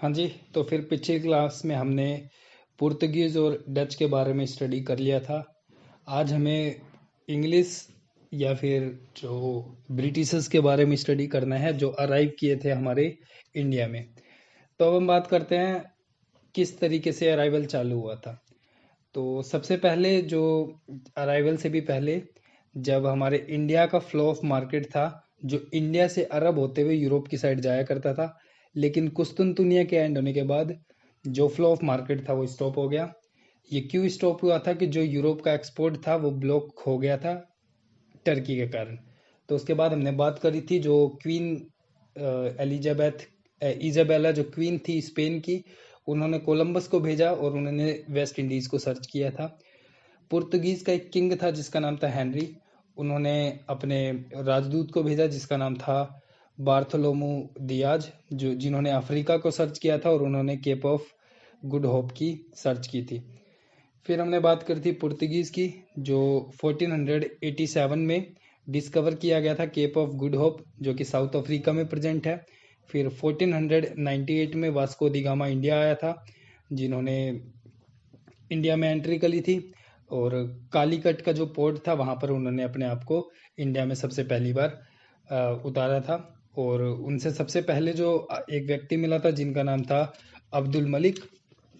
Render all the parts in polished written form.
हाँ जी। तो फिर पिछली क्लास में हमने पुर्तगीज और डच के बारे में स्टडी कर लिया था। आज हमें इंग्लिश या फिर जो ब्रिटिशर्स के बारे में स्टडी करना है जो अराइव किए थे हमारे इंडिया में। तो अब हम बात करते हैं किस तरीके से अराइवल चालू हुआ था। तो सबसे पहले जो अराइवल से भी पहले जब हमारे इंडिया का फ्लो ऑफ मार्केट था, जो इंडिया से अरब होते हुए यूरोप की साइड जाया करता था, लेकिन कुस्तुनतुनिया के एंड होने के बाद जो फ्लो ऑफ मार्केट था वो स्टॉप हो गया। ये क्यों स्टॉप हुआ था कि जो यूरोप का एक्सपोर्ट था वो ब्लॉक हो गया था टर्की के कारण। तो उसके बाद हमने बात करी थी जो क्वीन एलिजाबेथ इजाबेला जो क्वीन थी स्पेन की, उन्होंने कोलंबस को भेजा और उन्होंने वेस्ट इंडीज को सर्च किया था। पुर्तगीज का एक किंग था जिसका नाम था हेनरी, उन्होंने अपने राजदूत को भेजा जिसका नाम था बार्थोलोमू दियाज, जो जिन्होंने अफ्रीका को सर्च किया था और उन्होंने केप ऑफ गुड होप की सर्च की थी। फिर हमने बात करी थी पुर्तगीज की, जो 1487 में डिस्कवर किया गया था केप ऑफ गुड होप, जो कि साउथ अफ्रीका में प्रेजेंट है। फिर 1498 में वास्को दी गामा इंडिया आया था, जिन्होंने इंडिया में एंट्री करी थी, और कालीकट का जो पोर्ट था वहाँ पर उन्होंने अपने आप को इंडिया में सबसे पहली बार उतारा था। और उनसे सबसे पहले जो एक व्यक्ति मिला था जिनका नाम था अब्दुल मलिक,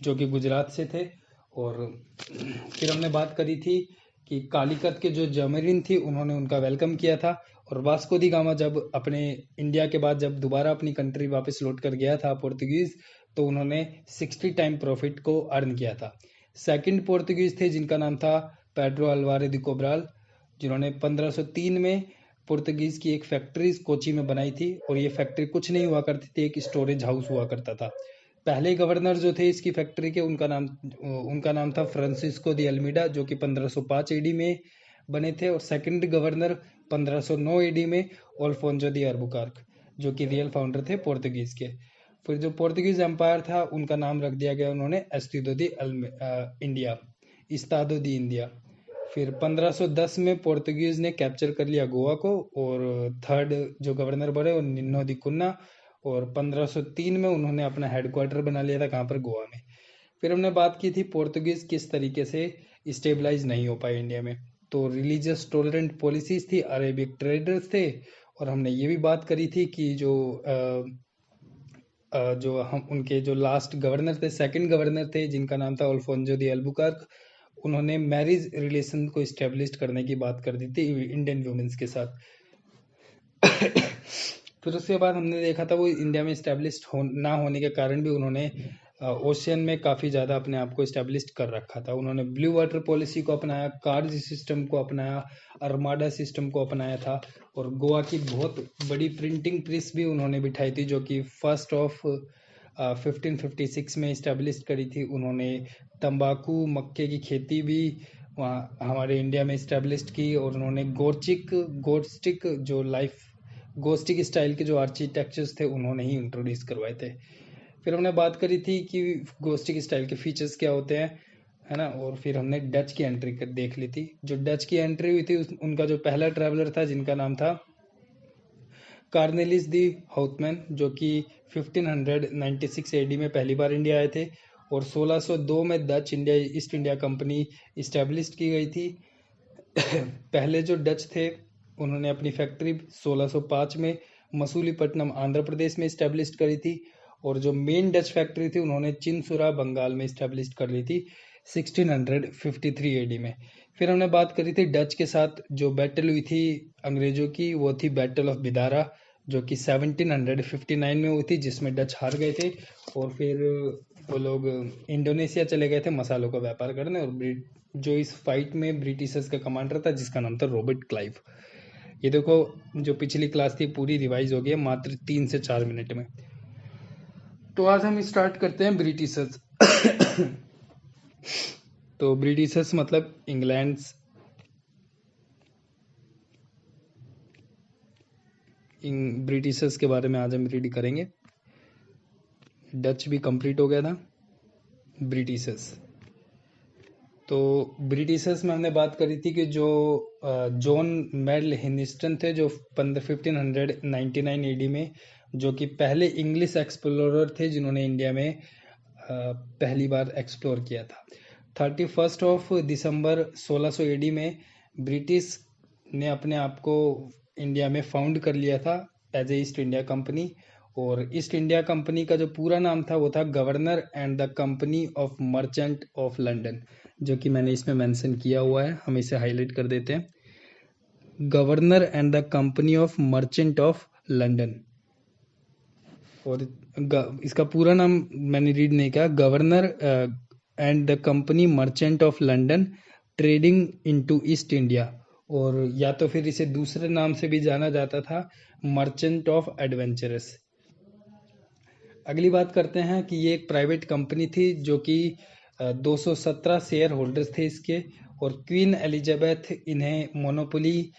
जो कि गुजरात से थे। और फिर हमने बात करी थी कि कालीकत के जो जमरीन थी उन्होंने उनका वेलकम किया था। और वास्को दी गामा जब अपने इंडिया के बाद जब दोबारा अपनी कंट्री वापस लौट कर गया था पुर्तगीज, तो उन्होंने 60 टाइम प्रॉफिट को अर्न किया था। सेकंड पोर्तुगीज थे जिनका नाम था पेड्रो अल्वारे दी कोब्राल, जिन्होंने 1503 में पुर्तगीज की एक फैक्ट्री कोची में बनाई थी। और ये फैक्ट्री कुछ नहीं हुआ करती थी, एक स्टोरेज हाउस हुआ करता था। पहले गवर्नर जो थे इसकी फैक्ट्री के, उनका नाम था फ्रांसिस्को दी अल्मीडा, जो कि 1505 एडी में बने थे। और सेकंड गवर्नर 1509 एडी में अल्फोंसो दी अल्बुकर्क, जो कि रियल फाउंडर थे पोर्तुगीज के। फिर जो पोर्तुगीज एम्पायर था उनका नाम रख दिया गया उन्होंने एस्टिडो दी इंडिया, इस्तादो दी इंडिया। फिर 1510 में पोर्तुगीज ने कैप्चर कर लिया गोवा को, और थर्ड जो गवर्नर बने वो निन्नो दी कुन्ना। और 1503 में उन्होंने अपना हेडक्वार्टर बना लिया था कहाँ पर, गोवा में। फिर हमने बात की थी पोर्तुगीज किस तरीके से स्टेबलाइज नहीं हो पाए इंडिया में। तो रिलीजियस टॉलरेंट पॉलिसीज थी, अरेबिक ट्रेडर्स थे। और हमने ये भी बात करी थी कि जो हम उनके जो लास्ट गवर्नर थे, सेकंड गवर्नर थे जिनका नाम था अल्फोंसो दी अल्बुकर्क, उन्होंने मैरिज रिलेशन को इस्टेब्लिश करने की बात कर दी थी इंडियन वुमेन्स के साथ। फिर उसके बाद हमने देखा था वो इंडिया में इस्टेब्लिश ना होने के कारण भी उन्होंने ओशियन में काफ़ी ज़्यादा अपने आप को इस्टेब्लिश कर रखा था। उन्होंने ब्लू वाटर पॉलिसी को अपनाया, कार्ज सिस्टम को अपनाया, अरमाडा सिस्टम को अपनाया था। और गोवा की बहुत बड़ी प्रिंटिंग प्रेस भी उन्होंने बिठाई थी, जो कि 1 ऑफ 1556 में इस्टेब्लिश करी थी उन्होंने। तंबाकू मक्के की खेती भी वहाँ हमारे इंडिया में इस्टेब्लिश की। और उन्होंने गोस्टिक जो लाइफ गोस्टिक स्टाइल के जो आर्किटेक्चर्स थे उन्होंने ही इंट्रोड्यूस करवाए थे। फिर हमने बात करी थी कि गोस्टिक स्टाइल के फीचर्स क्या होते हैं, है ना। और फिर हमने डच की एंट्री देख ली थी। जो डच की एंट्री हुई थी उनका जो पहला ट्रैवलर था जिनका नाम था कार्नेलिस दी हाउथमैन, जो कि 1596 एडी में पहली बार इंडिया आए थे। और 1602 में Dutch India east India Company establish की गई थी। पहले जो डच थे उन्होंने अपनी फैक्ट्री 1605 में मसूलीपट्टनम आंध्र प्रदेश में इस्टेब्लिश करी थी। और जो मेन डच फैक्ट्री थी उन्होंने चिनसुरा बंगाल में इस्टेब्लिश कर ली थी 1653 एडी में। फिर हमने बात करी थी डच के साथ जो बैटल हुई थी अंग्रेजों की, वो थी बैटल ऑफ बिदारा, जो कि 1759 में हुई थी, जिसमें डच हार गए थे। और फिर वो लोग इंडोनेशिया चले गए थे मसालों का व्यापार करने। और जो इस फाइट में ब्रिटिशर्स का कमांडर था जिसका नाम था रॉबर्ट क्लाइव। ये देखो, जो पिछली क्लास थी पूरी रिवाइज हो गई है मात्र 3 से 4 मिनट में। तो आज हम स्टार्ट करते हैं ब्रिटिशर्स। तो ब्रिटिशर्स मतलब इंग्लैंड, ब्रिटिशर्स के बारे में आज हम रीड करेंगे। डच भी कंप्लीट हो गया था, ब्रिटिशर्स। तो ब्रिटिशर्स में हमने बात करी थी कि जो जॉन मेल हिनिस्टन थे, जो 1599 एडी में जो कि पहले इंग्लिश एक्सप्लोरर थे जिन्होंने इंडिया में पहली बार एक्सप्लोर किया था। 31 दिसंबर 1600 एडी में ब्रिटिश ने अपने आप को इंडिया में फाउंड कर लिया था as a East India Company. और ईस्ट इंडिया कंपनी का जो पूरा नाम था वो था governor and the company of merchant of London, जो कि मैंने इसमें मेंशन किया हुआ है, हम इसे हाईलाइट कर देते हैं। Governor and the company of merchant of London. और इसका पूरा नाम मैंने रीड नहीं किया, governor and the company merchant of London trading into east India. और या तो फिर इसे दूसरे नाम से भी जाना जाता था, मर्चेंट ऑफ एडवेंचरस। अगली बात करते हैं कि ये एक प्राइवेट कंपनी थी जो कि 217 शेयर होल्डर्स थे इसके। और क्वीन एलिजाबेथ इन्हें मोनोपोली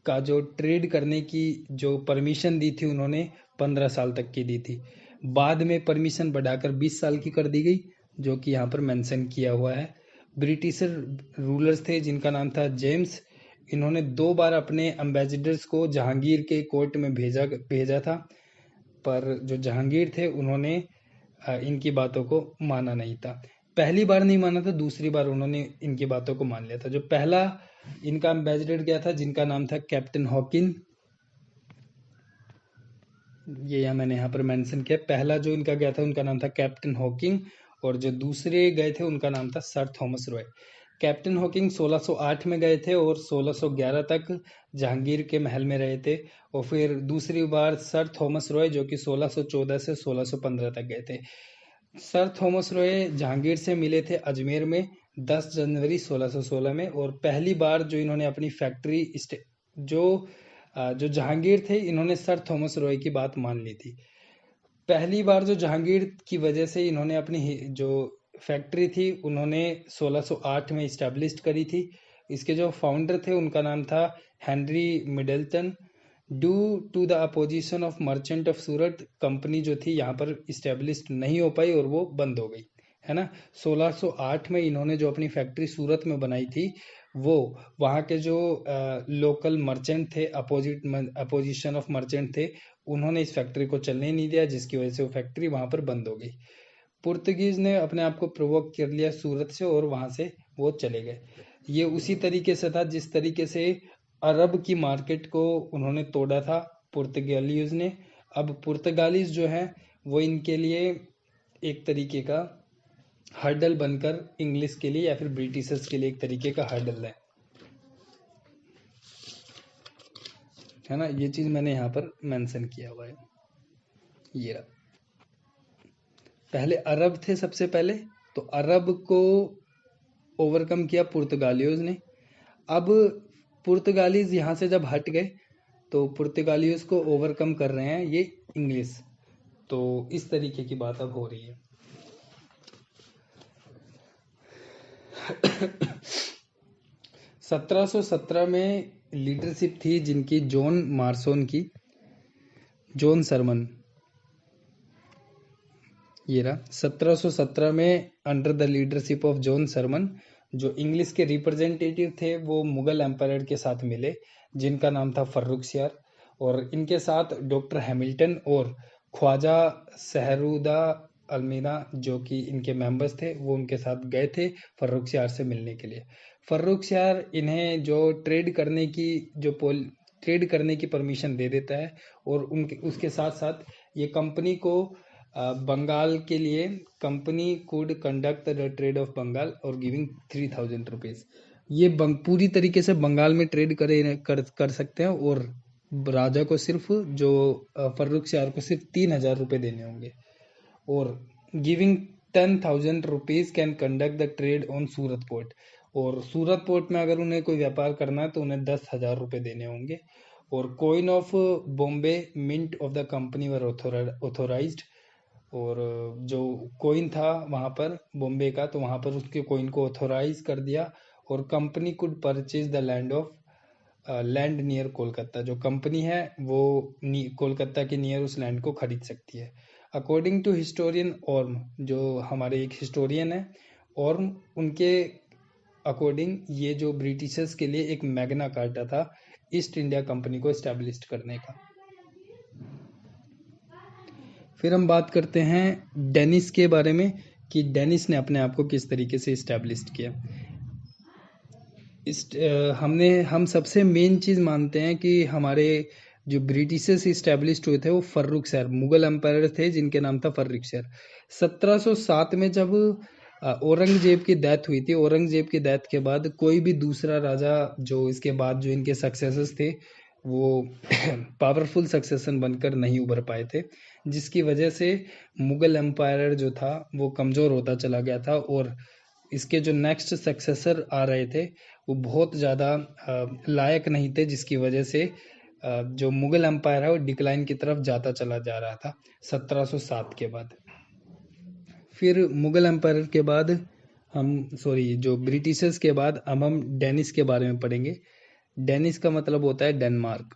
का जो ट्रेड करने की जो परमिशन दी थी उन्होंने 15 साल तक की दी थी। बाद में परमिशन बढ़ाकर 20 साल की कर दी गई, जो कि यहाँ पर मेंशन किया हुआ है। ब्रिटिश रूलर्स थे जिनका नाम था जेम्स। इन्होंने 2 बार अपने एम्बेसडर्स को जहांगीर के कोर्ट में भेजा था, पर जो जहांगीर थे उन्होंने इनकी बातों को माना नहीं था। पहली बार नहीं माना था, दूसरी बार उन्होंने इनकी बातों को मान लिया था। जो पहला इनका एम्बेसडर गया था जिनका नाम था कैप्टन हॉकिन, ये मैंने यहाँ पर मेंशन किया। पहला जो इनका गया था उनका नाम था कैप्टन हॉकिंग, और जो दूसरे गए थे उनका नाम था sir Thomas Roy. Captain Hawking 1608 में गए थे और 1611 तक जहांगीर के महल में रहे थे। और फिर दूसरी बार सर थॉमस रॉय जो कि 1614 से 1615 तक गए थे। सर थॉमस रॉय जहांगीर से मिले थे अजमेर में 10 जनवरी 1616 में। और पहली बार जो इन्होंने अपनी फैक्ट्री जो जहांगीर थे इन्होंने सर थॉमस रॉय की बात मान ली थी। पहली बार जो जहांगीर की वजह से इन्होंने अपनी जो फैक्ट्री थी उन्होंने 1608 में इस्टेब्लिश करी थी। इसके जो फाउंडर थे उनका नाम था Henry Middleton. Due to the opposition of merchant of Surat, company जो थी यहाँ पर इस्टेब्लिश नहीं हो पाई और वो बंद हो गई, है ना। 1608 में इन्होंने जो अपनी फैक्ट्री सूरत में बनाई थी वो वहाँ के जो लोकल मर्चेंट थे, अपोजिशन ऑफ मर्चेंट थे, उन्होंने इस फैक्ट्री को चलने नहीं दिया, जिसकी वजह से वो फैक्ट्री वहाँ पर बंद हो गई। पुर्तगीज ने अपने आप को प्रोवोक कर लिया सूरत से और वहाँ से वो चले गए। ये उसी तरीके से था जिस तरीके से अरब की मार्केट को उन्होंने तोड़ा था पुर्तगालीज ने। अब पुर्तगालीज जो है वो इनके लिए एक तरीके का हर्डल बनकर इंग्लिश के लिए या फिर ब्रिटिशर्स के लिए एक तरीके का हर्डल है ना। ये चीज मैंने यहाँ पर मेंशन किया हुआ है। ये रहा, पहले अरब थे सबसे पहले, तो अरब को ओवरकम किया पुर्तगालियोज ने। अब पुर्तगालीज यहाँ से जब हट गए तो पुर्तगालियोज को ओवरकम कर रहे हैं ये इंग्लिश। तो इस तरीके की बात अब हो रही है। 1717 में लीडरशिप थी जिनकी जॉन मार्सोन की, जॉन सरमन। ये रहा 1717 में under the leadership of John Surman. जो इंग्लिश के रिप्रेजेंटेटिव थे वो मुगल एम्पायर के साथ मिले जिनका नाम था फर्रुखसियार। और इनके साथ डॉक्टर हैमिल्टन और ख्वाजा सहरुदा अलमीरा जो कि इनके मेंबर्स थे वो उनके साथ गए थे फर्रुखसियार से मिलने के लिए। फर्रुखसियार इन्हें जो ट्रेड करने की परमिशन दे देता है और उसके साथ साथ ये कंपनी को बंगाल के लिए company could conduct the trade of Bengal और गिविंग 3000 रुपीज। ये पूरी तरीके से बंगाल में ट्रेड कर सकते हैं और राजा को सिर्फ जो फर्रुखसियार को सिर्फ 3000 रुपये देने होंगे। और giving 10,000 rupees can conduct the trade on Surat port. और सूरत पोर्ट में अगर उन्हें कोई व्यापार करना है तो उन्हें 10,000 रुपये देने होंगे। और coin of Bombay mint of the company were authorised. और जो कोइन था वहाँ पर बॉम्बे का, तो वहाँ पर उसके कोइन को ऑथोराइज कर दिया। और company could purchase the land near Kolkata. जो कंपनी है वो कोलकाता के नियर उस लैंड को खरीद सकती है। अकॉर्डिंग टू हिस्टोरियन ऑर्म, जो हमारे एक हिस्टोरियन है ऑर्म, उनके अकॉर्डिंग ये जो ब्रिटिशर्स के लिए एक मैग्ना कार्टा था ईस्ट इंडिया कंपनी को एस्टेब्लिश करने का। फिर हम बात करते हैं डेनिस के बारे में कि डेनिस ने अपने आप को किस तरीके से इस्टेब्लिश किया। हम सबसे मेन चीज़ मानते हैं कि हमारे जो ब्रिटिशर्स इस्टेब्लिश हुए थे वो फर्रुखशहर, मुगल एम्पायर थे जिनके नाम था फर्रुखशहर। 1707 में जब औरंगजेब की डेथ हुई थी, औरंगजेब की डेथ के बाद कोई भी दूसरा राजा जो इसके बाद जो इनके सक्सेसर्स थे वो पावरफुल सक्सेशन बनकर नहीं उभर पाए थे, जिसकी वजह से मुगल एम्पायर जो था वो कमज़ोर होता चला गया था और इसके जो नेक्स्ट सक्सेसर आ रहे थे वो बहुत ज़्यादा लायक नहीं थे, जिसकी वजह से जो मुगल एम्पायर है वो डिक्लाइन की तरफ जाता चला जा रहा था 1707 के बाद। फिर मुगल एम्पायर के बाद जो ब्रिटिशर्स के बाद अब हम डेनिस के बारे में पढ़ेंगे। डेनिस का मतलब होता है डेनमार्क।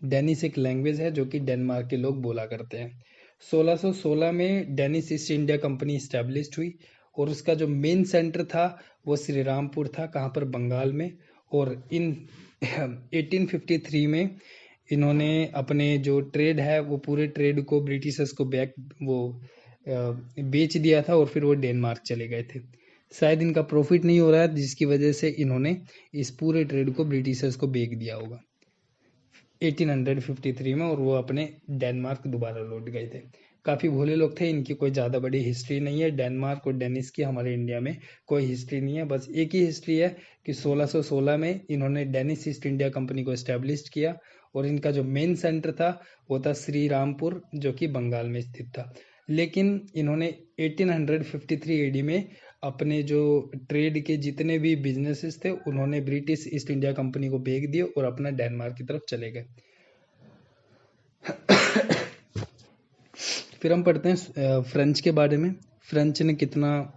डेनिस एक लैंग्वेज है जो कि डेनमार्क के लोग बोला करते हैं। 1616 में Danish East India Company establish हुई और उसका जो मेन सेंटर था वो श्री रामपुर था, कहाँ पर, बंगाल में। और इन 1853 में इन्होंने अपने जो ट्रेड है वो पूरे ट्रेड को ब्रिटिशर्स को बेच दिया था और फिर वो डेनमार्क चले गए थे। शायद इनका प्रॉफिट नहीं हो रहा है, जिसकी वजह से इन्होंने इस पूरे ट्रेड को ब्रिटिशर्स को बेच दिया होगा 1853 में, और वो अपने डेनमार्क दोबारा लौट गए थे। काफ़ी भोले लोग थे, इनकी कोई ज़्यादा बड़ी हिस्ट्री नहीं है। डेनमार्क और डेनिस की हमारे इंडिया में कोई हिस्ट्री नहीं है, बस एक ही हिस्ट्री है कि 1616 में इन्होंने डेनिस ईस्ट इंडिया कंपनी को इस्टेब्लिश किया और इनका जो मेन सेंटर था वो था श्री रामपुर, जो कि बंगाल में स्थित था। लेकिन इन्होंने 1853 एडी में अपने जो ट्रेड के जितने भी बिजनेसेस थे उन्होंने ब्रिटिश ईस्ट इंडिया कंपनी को बेच दिए और अपना डेनमार्क की तरफ चले गए। फिर हम पढ़ते हैं फ्रेंच के बारे में। फ्रेंच ने कितना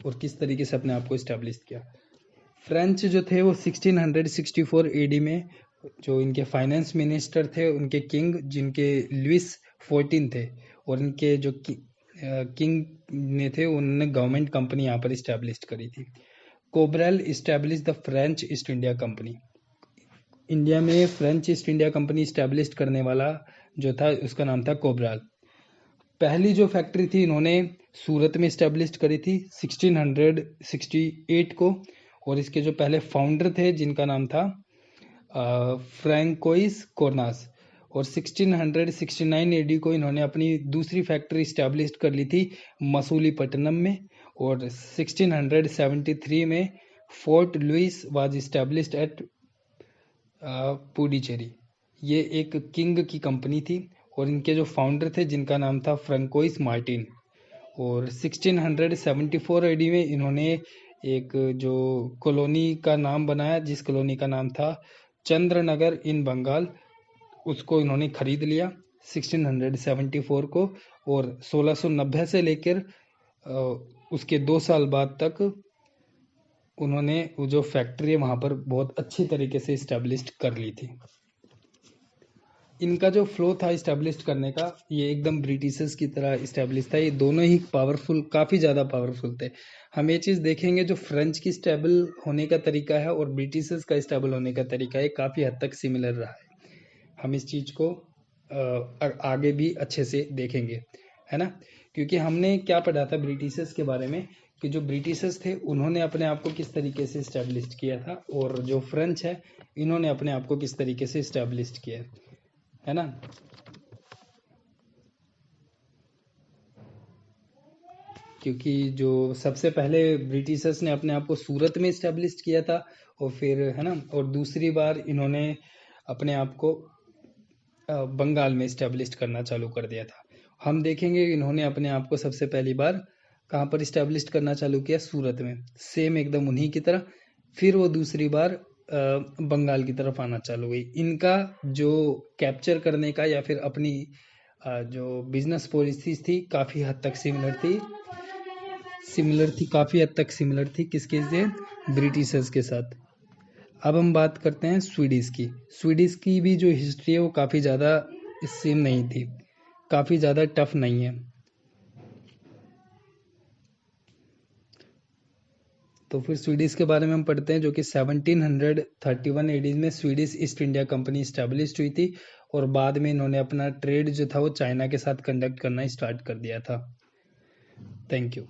और किस तरीके से अपने आप को इस्टेब्लिश किया। फ्रेंच जो थे वो 1664 एडी में जो इनके फाइनेंस मिनिस्टर थे, उनके किंग जिनके लुइस 14 थे, और इनके जो किंग ने थे उन्होंने गवर्नमेंट कंपनी यहाँ पर इस्टेब्लिश करी थी। Colbert establish the French East India Company. India में French East India Company establish करने वाला जो था उसका नाम था कोबराल। पहली जो फैक्ट्री थी इन्होंने सूरत में इस्टेब्लिश करी थी 1668 को, और इसके जो पहले फाउंडर थे जिनका नाम था फ्रैंकोइस कोर्नास, और 1669 एडी को इन्होंने अपनी दूसरी फैक्ट्री इस्टेब्लिश कर ली थी मसूलीपट्टनम में, और 1673 में Fort Louis was established at Puducherry. ये एक किंग की कंपनी थी और इनके जो फाउंडर थे जिनका नाम था फ्रैंकोइस मार्टिन। और 1674 एडी में इन्होंने एक जो कॉलोनी का नाम बनाया, जिस कॉलोनी का नाम था चंद्रनगर इन बंगाल, उसको इन्होंने खरीद लिया 1674 को, और 1690 से लेकर उसके 2 साल बाद तक उन्होंने वो जो फैक्ट्री है वहाँ पर बहुत अच्छी तरीके से इस्टेब्लिश कर ली थी। इनका जो फ्लो था इस्टेब्लिश करने का, ये एकदम ब्रिटिशर्स की तरह इस्टेब्लिश था। ये दोनों ही पावरफुल, काफ़ी ज़्यादा पावरफुल थे। हम ये चीज़ देखेंगे जो फ्रेंच की स्टेबल होने का तरीका है और ब्रिटिशर्स का स्टेबल होने का तरीका है, काफ़ी हद तक सिमिलर रहा है। हम इस चीज़ को आगे भी अच्छे से देखेंगे, है ना। क्योंकि हमने क्या पढ़ा था ब्रिटिशर्स के बारे में कि जो ब्रिटिशर्स थे उन्होंने अपने आप को किस तरीके से इस्टेब्लिश किया था, और जो फ्रेंच है इन्होंने अपने आप को किस तरीके से इस्टेब्लिश किया है ना। क्योंकि जो सबसे पहले ब्रिटिशर्स ने अपने आप को सूरत में इस्टेब्लिश किया था, और फिर, है ना, और दूसरी बार इन्होंने अपने आप को बंगाल में इस्टेब्लिश करना चालू कर दिया था। हम देखेंगे इन्होंने अपने आप को सबसे पहली बार कहाँ पर इस्टेब्लिश करना चालू किया, सूरत में, सेम एकदम उन्हीं की तरह। फिर वो दूसरी बार बंगाल की तरफ आना चालू हुई। इनका जो कैप्चर करने का या फिर अपनी जो बिजनेस पॉलिसीज थी काफ़ी हद तक काफ़ी हद तक सिमिलर थी किसके से, ब्रिटिशर्स के साथ। अब हम बात करते हैं स्वीडिश की। स्वीडिश की भी जो हिस्ट्री है वो काफ़ी ज़्यादा सेम नहीं थी, काफ़ी ज़्यादा टफ नहीं है। तो फिर स्वीडिश के बारे में हम पढ़ते हैं, जो कि 1731 एडी में Swedish east India Company establish हुई थी, और बाद में इन्होंने अपना ट्रेड जो था वो चाइना के साथ कंडक्ट करना स्टार्ट कर दिया था। Thank you.